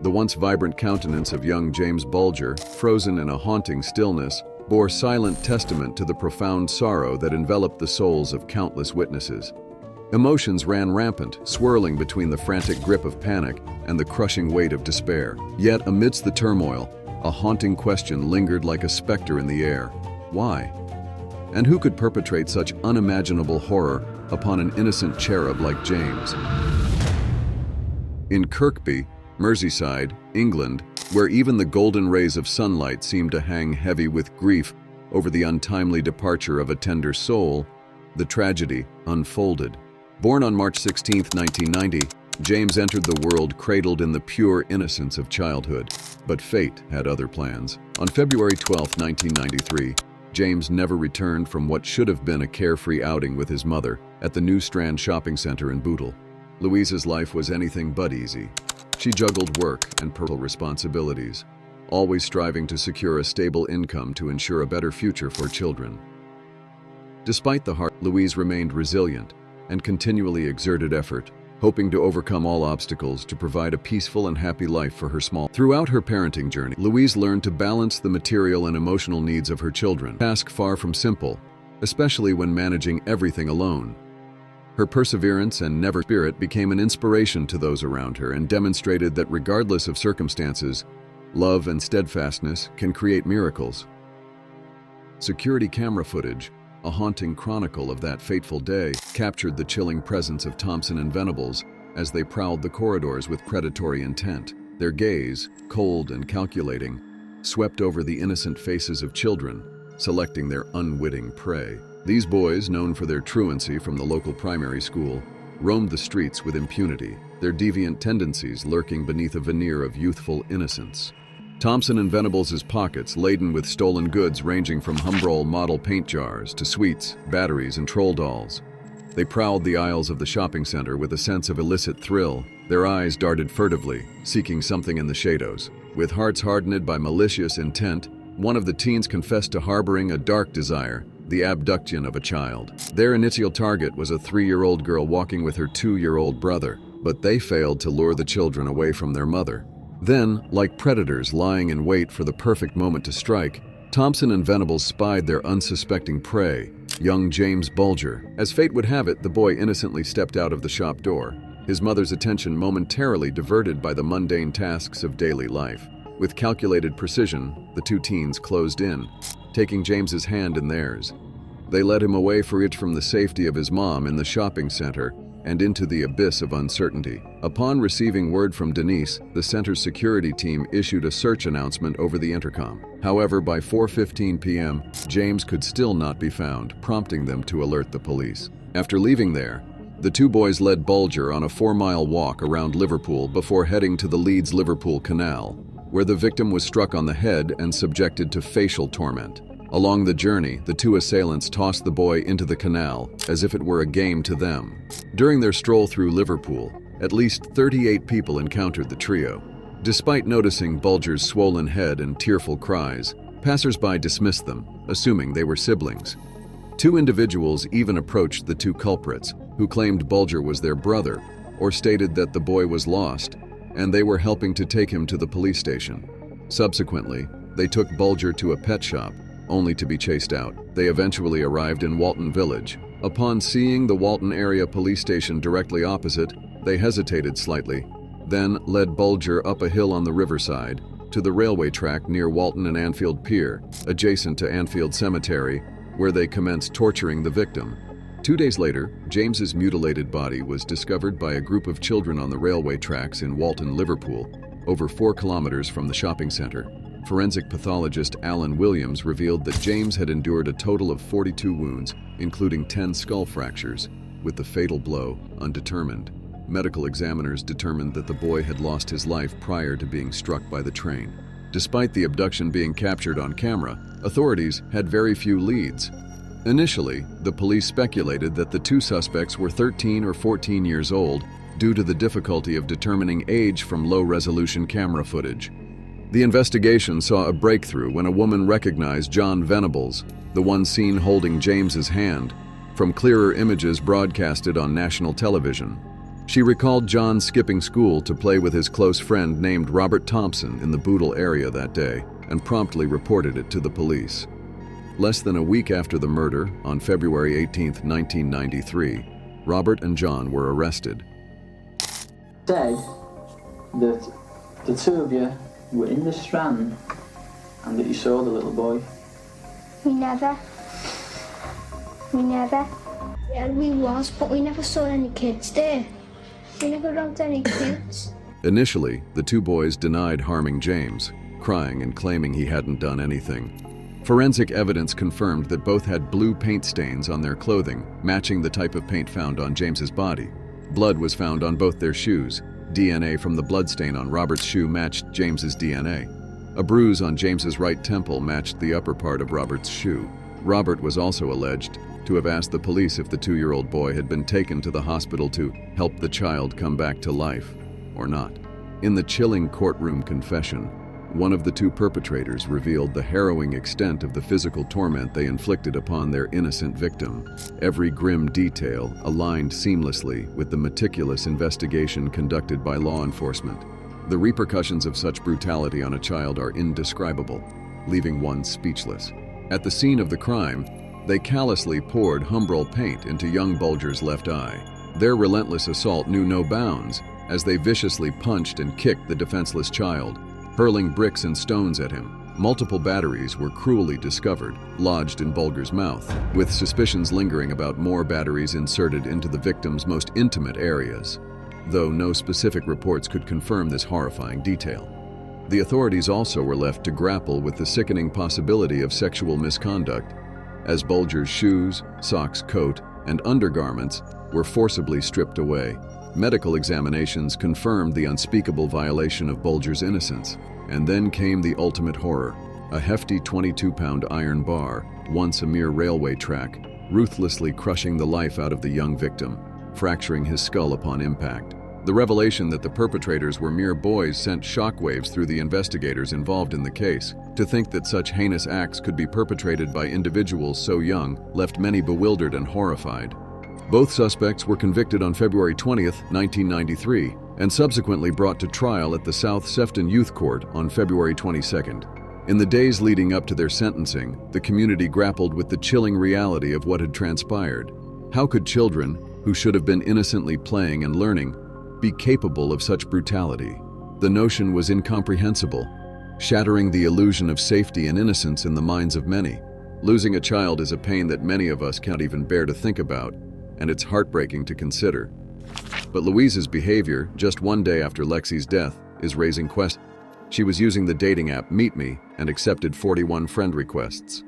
The once vibrant countenance of young James Bulger, frozen in a haunting stillness, bore silent testament to the profound sorrow that enveloped the souls of countless witnesses. Emotions ran rampant, swirling between the frantic grip of panic and the crushing weight of despair. Yet, amidst the turmoil, a haunting question lingered like a specter in the air. Why? And who could perpetrate such unimaginable horror upon an innocent cherub like James? In Kirkby, Merseyside, England, where even the golden rays of sunlight seemed to hang heavy with grief over the untimely departure of a tender soul, the tragedy unfolded. Born on March 16, 1990, James entered the world cradled in the pure innocence of childhood, but fate had other plans. On February 12, 1993, James never returned from what should have been a carefree outing with his mother at the New Strand shopping center in Bootle. Louise's life was anything but easy. She juggled work and personal responsibilities, always striving to secure a stable income to ensure a better future for children. Despite the hard, Louise remained resilient and continually exerted effort, hoping to overcome all obstacles to provide a peaceful and happy life for her small. Throughout her parenting journey, Louise learned to balance the material and emotional needs of her children, a task far from simple, especially when managing everything alone. Her perseverance and never spirit became an inspiration to those around her and demonstrated that regardless of circumstances, love and steadfastness can create miracles. Security camera footage, a haunting chronicle of that fateful day, captured the chilling presence of Thompson and Venables as they prowled the corridors with predatory intent. Their gaze, cold and calculating, swept over the innocent faces of children, selecting their unwitting prey. These boys, known for their truancy from the local primary school, roamed the streets with impunity, their deviant tendencies lurking beneath a veneer of youthful innocence. Thompson and Venables' pockets laden with stolen goods ranging from Humbrol model paint jars to sweets, batteries, and troll dolls. They prowled the aisles of the shopping center with a sense of illicit thrill. Their eyes darted furtively, seeking something in the shadows. With hearts hardened by malicious intent, one of the teens confessed to harboring a dark desire, the abduction of a child. Their initial target was a 3-year-old girl walking with her 2-year-old brother, but they failed to lure the children away from their mother. Then, like predators lying in wait for the perfect moment to strike, Thompson and Venables spied their unsuspecting prey, young James Bulger. As fate would have it, the boy innocently stepped out of the shop door, his mother's attention momentarily diverted by the mundane tasks of daily life. With calculated precision, the two teens closed in, taking James's hand in theirs. They led him away from the safety of his mom in the shopping center and into the abyss of uncertainty. Upon receiving word from Denise, the center's security team issued a search announcement over the intercom. However, by 4:15 p.m., James could still not be found, prompting them to alert the police. After leaving there, the two boys led Bulger on a 4-mile walk around Liverpool before heading to the Leeds-Liverpool Canal, where the victim was struck on the head and subjected to facial torment. Along the journey, the two assailants tossed the boy into the canal as if it were a game to them. During their stroll through Liverpool, at least 38 people encountered the trio. Despite noticing Bulger's swollen head and tearful cries, passers-by dismissed them, assuming they were siblings. Two individuals even approached the two culprits, who claimed Bulger was their brother, or stated that the boy was lost, and they were helping to take him to the police station. Subsequently, they took Bulger to a pet shop, only to be chased out. They eventually arrived in Walton Village. Upon seeing the Walton area police station directly opposite, they hesitated slightly, then led Bulger up a hill on the riverside to the railway track near Walton and Anfield Pier, adjacent to Anfield Cemetery, where they commenced torturing the victim. 2 days later, James's mutilated body was discovered by a group of children on the railway tracks in Walton, Liverpool, over 4 kilometers from the shopping center. Forensic pathologist Alan Williams revealed that James had endured a total of 42 wounds, including 10 skull fractures, with the fatal blow undetermined. Medical examiners determined that the boy had lost his life prior to being struck by the train. Despite the abduction being captured on camera, authorities had very few leads. Initially, the police speculated that the two suspects were 13 or 14 years old due to the difficulty of determining age from low-resolution camera footage. The investigation saw a breakthrough when a woman recognized Jon Venables, the one seen holding James's hand, from clearer images broadcasted on national television. She recalled John skipping school to play with his close friend named Robert Thompson in the Bootle area that day and promptly reported it to the police. Less than a week after the murder, on February 18, 1993, Robert and John were arrested. Said that the two of you were in the Strand and that you saw the little boy. We never. Yeah, we was, but we never saw any kids there. We never robbed any kids. Initially, the two boys denied harming James, crying and claiming he hadn't done anything. Forensic evidence confirmed that both had blue paint stains on their clothing, matching the type of paint found on James's body. Blood was found on both their shoes. DNA from the bloodstain on Robert's shoe matched James's DNA. A bruise on James's right temple matched the upper part of Robert's shoe. Robert was also alleged to have asked the police if the 2-year-old boy had been taken to the hospital to help the child come back to life or not. In the chilling courtroom confession, one of the two perpetrators revealed the harrowing extent of the physical torment they inflicted upon their innocent victim. Every grim detail aligned seamlessly with the meticulous investigation conducted by law enforcement. The repercussions of such brutality on a child are indescribable, leaving one speechless. At the scene of the crime, they callously poured Humbrol paint into young Bulger's left eye. Their relentless assault knew no bounds as they viciously punched and kicked the defenseless child, hurling bricks and stones at him. Multiple batteries were cruelly discovered, lodged in Bulger's mouth, with suspicions lingering about more batteries inserted into the victim's most intimate areas, though no specific reports could confirm this horrifying detail. The authorities also were left to grapple with the sickening possibility of sexual misconduct, as Bulger's shoes, socks, coat, and undergarments were forcibly stripped away. Medical examinations confirmed the unspeakable violation of Bulger's innocence, and then came the ultimate horror. A hefty 22-pound iron bar, once a mere railway track, ruthlessly crushing the life out of the young victim, fracturing his skull upon impact. The revelation that the perpetrators were mere boys sent shockwaves through the investigators involved in the case. To think that such heinous acts could be perpetrated by individuals so young left many bewildered and horrified. Both suspects were convicted on February 20, 1993, and subsequently brought to trial at the South Sefton Youth Court on February 22. In the days leading up to their sentencing, the community grappled with the chilling reality of what had transpired. How could children, who should have been innocently playing and learning, be capable of such brutality? The notion was incomprehensible, shattering the illusion of safety and innocence in the minds of many. Losing a child is a pain that many of us can't even bear to think about, and it's heartbreaking to consider. But Louise's behavior, just one day after Lexi's death, is raising questions. She was using the dating app Meet Me and accepted 41 friend requests.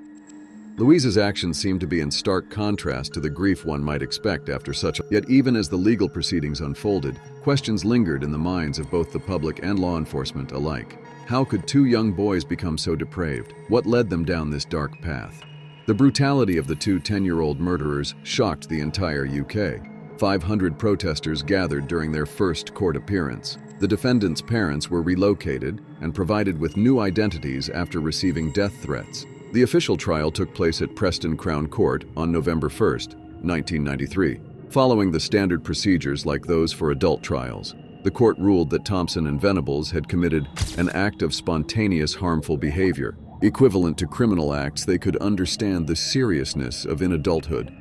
Louise's actions seemed to be in stark contrast to the grief one might expect after such a... Yet even as the legal proceedings unfolded, questions lingered in the minds of both the public and law enforcement alike. How could two young boys become so depraved? What led them down this dark path? The brutality of the two 10-year-old murderers shocked the entire UK. 500 protesters gathered during their first court appearance. The defendants' parents were relocated and provided with new identities after receiving death threats. The official trial took place at Preston Crown Court on November 1, 1993. Following the standard procedures like those for adult trials, the court ruled that Thompson and Venables had committed an act of spontaneous harmful behavior, equivalent to criminal acts they could understand the seriousness of in adulthood.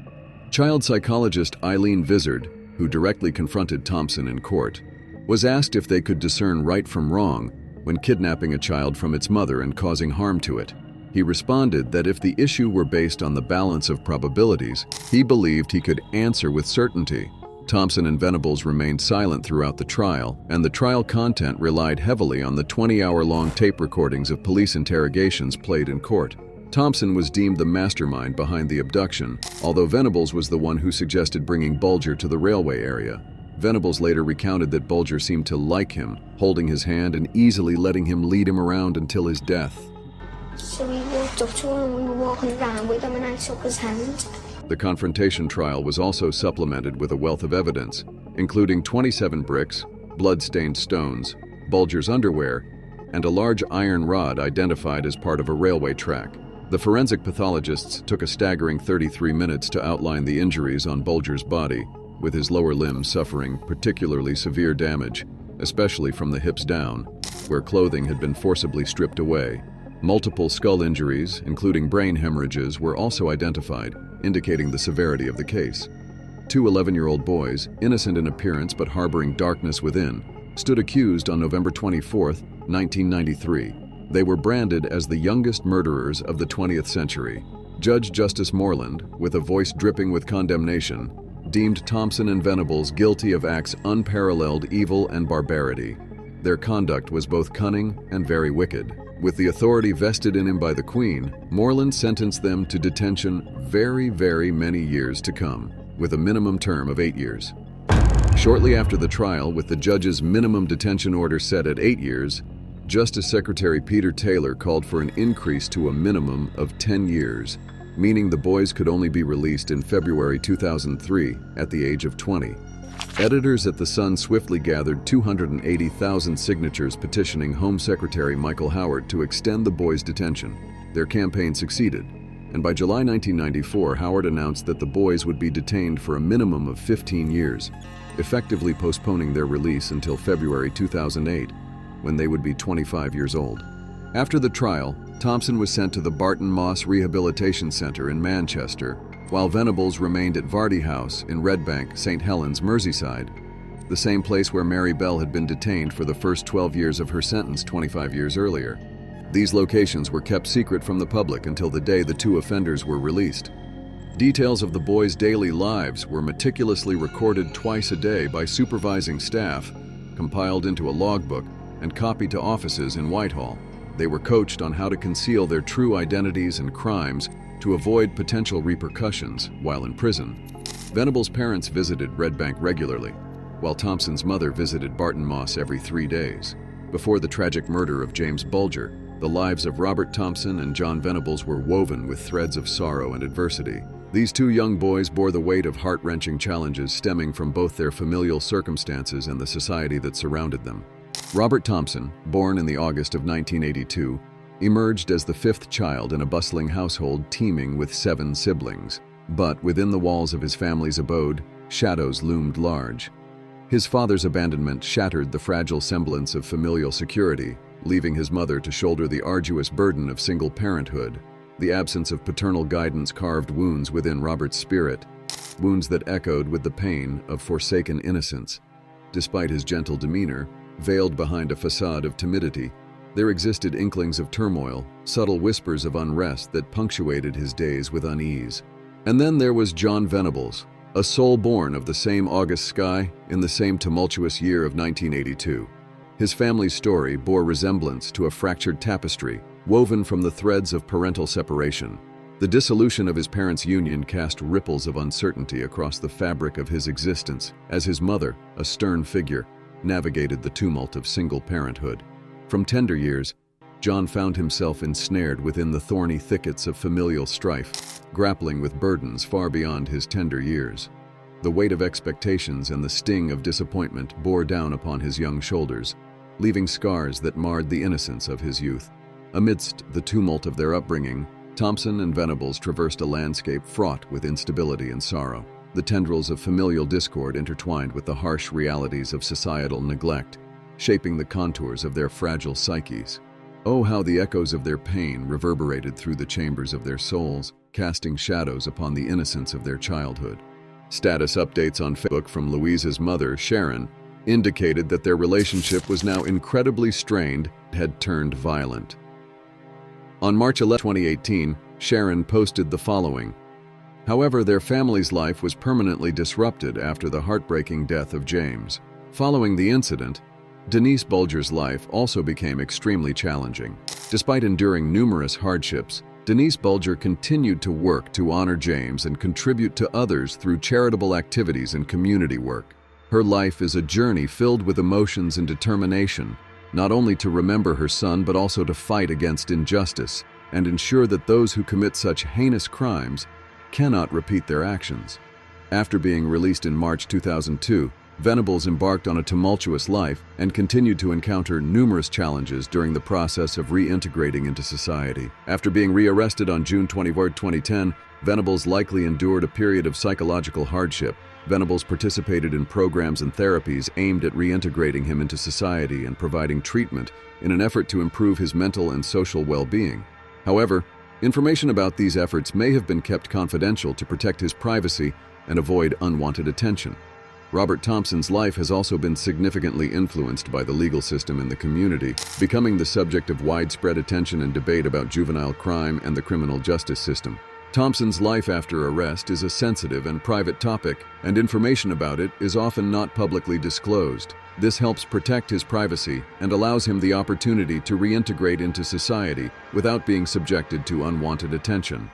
Child psychologist Eileen Vizard, who directly confronted Thompson in court, was asked if they could discern right from wrong when kidnapping a child from its mother and causing harm to it. He responded that if the issue were based on the balance of probabilities, he believed he could answer with certainty. Thompson and Venables remained silent throughout the trial, and the trial content relied heavily on the 20-hour-long tape recordings of police interrogations played in court. Thompson was deemed the mastermind behind the abduction, although Venables was the one who suggested bringing Bulger to the railway area. Venables later recounted that Bulger seemed to like him, holding his hand and easily letting him lead him around until his death. So we walked up to him and we were walking around with him and I took his hand. The confrontation trial was also supplemented with a wealth of evidence, including 27 bricks, blood-stained stones, Bulger's underwear, and a large iron rod identified as part of a railway track. The forensic pathologists took a staggering 33 minutes to outline the injuries on Bulger's body, with his lower limbs suffering particularly severe damage, especially from the hips down, where clothing had been forcibly stripped away. Multiple skull injuries, including brain hemorrhages, were also identified, indicating the severity of the case. Two 11-year-old boys, innocent in appearance but harboring darkness within, stood accused on November 24, 1993. They were branded as the youngest murderers of the 20th century. Judge Justice Moreland, with a voice dripping with condemnation, deemed Thompson and Venables guilty of acts unparalleled evil and barbarity. Their conduct was both cunning and very wicked. With the authority vested in him by the Queen, Moreland sentenced them to detention very, very many years to come, with a minimum term of 8 years. Shortly after the trial, with the judge's minimum detention order set at 8 years, Justice Secretary Peter Taylor called for an increase to a minimum of 10 years, meaning the boys could only be released in February 2003 at the age of 20. Editors at The Sun swiftly gathered 280,000 signatures petitioning Home Secretary Michael Howard to extend the boys' detention. Their campaign succeeded, and by July 1994, Howard announced that the boys would be detained for a minimum of 15 years, effectively postponing their release until February 2008, when they would be 25 years old. After the trial, Thompson was sent to the Barton Moss Rehabilitation Centre in Manchester, while Venables remained at Vardy House in Redbank, St. Helens, Merseyside, the same place where Mary Bell had been detained for the first 12 years of her sentence 25 years earlier. These locations were kept secret from the public until the day the two offenders were released. Details of the boys' daily lives were meticulously recorded twice a day by supervising staff, compiled into a logbook, and copied to offices in Whitehall. They were coached on how to conceal their true identities and crimes to avoid potential repercussions while in prison. Venables' parents visited Redbank regularly, while Thompson's mother visited Barton Moss every 3 days. Before the tragic murder of James Bulger, the lives of Robert Thompson and Jon Venables were woven with threads of sorrow and adversity. These two young boys bore the weight of heart-wrenching challenges stemming from both their familial circumstances and the society that surrounded them. Robert Thompson, born in the August of 1982, emerged as the fifth child in a bustling household teeming with 7 siblings. But within the walls of his family's abode, shadows loomed large. His father's abandonment shattered the fragile semblance of familial security, leaving his mother to shoulder the arduous burden of single parenthood. The absence of paternal guidance carved wounds within Robert's spirit, wounds that echoed with the pain of forsaken innocence. Despite his gentle demeanor, veiled behind a facade of timidity, there existed inklings of turmoil, subtle whispers of unrest that punctuated his days with unease. And then there was Jon Venables, a soul born of the same August sky in the same tumultuous year of 1982. His family's story bore resemblance to a fractured tapestry, woven from the threads of parental separation. The dissolution of his parents' union cast ripples of uncertainty across the fabric of his existence, as his mother, a stern figure, navigated the tumult of single parenthood. From tender years, Jon found himself ensnared within the thorny thickets of familial strife, grappling with burdens far beyond his tender years. The weight of expectations and the sting of disappointment bore down upon his young shoulders, leaving scars that marred the innocence of his youth. Amidst the tumult of their upbringing, Thompson and Venables traversed a landscape fraught with instability and sorrow. The tendrils of familial discord intertwined with the harsh realities of societal neglect, shaping the contours of their fragile psyches. Oh, how the echoes of their pain reverberated through the chambers of their souls, casting shadows upon the innocence of their childhood. Status updates on Facebook from Louise's mother, Sharon, indicated that their relationship was now incredibly strained and had turned violent. On March 11, 2018, Sharon posted the following. However, their family's life was permanently disrupted after the heartbreaking death of James. Following the incident, Denise Bulger's life also became extremely challenging. Despite enduring numerous hardships, Denise Bulger continued to work to honor James and contribute to others through charitable activities and community work. Her life is a journey filled with emotions and determination, not only to remember her son but also to fight against injustice and ensure that those who commit such heinous crimes cannot repeat their actions. After being released in March 2002, Venables embarked on a tumultuous life and continued to encounter numerous challenges during the process of reintegrating into society. After being rearrested on June 24, 2010, Venables likely endured a period of psychological hardship. Venables participated in programs and therapies aimed at reintegrating him into society and providing treatment in an effort to improve his mental and social well-being. However, information about these efforts may have been kept confidential to protect his privacy and avoid unwanted attention. Robert Thompson's life has also been significantly influenced by the legal system in the community, becoming the subject of widespread attention and debate about juvenile crime and the criminal justice system. Thompson's life after arrest is a sensitive and private topic, and information about it is often not publicly disclosed. This helps protect his privacy and allows him the opportunity to reintegrate into society without being subjected to unwanted attention.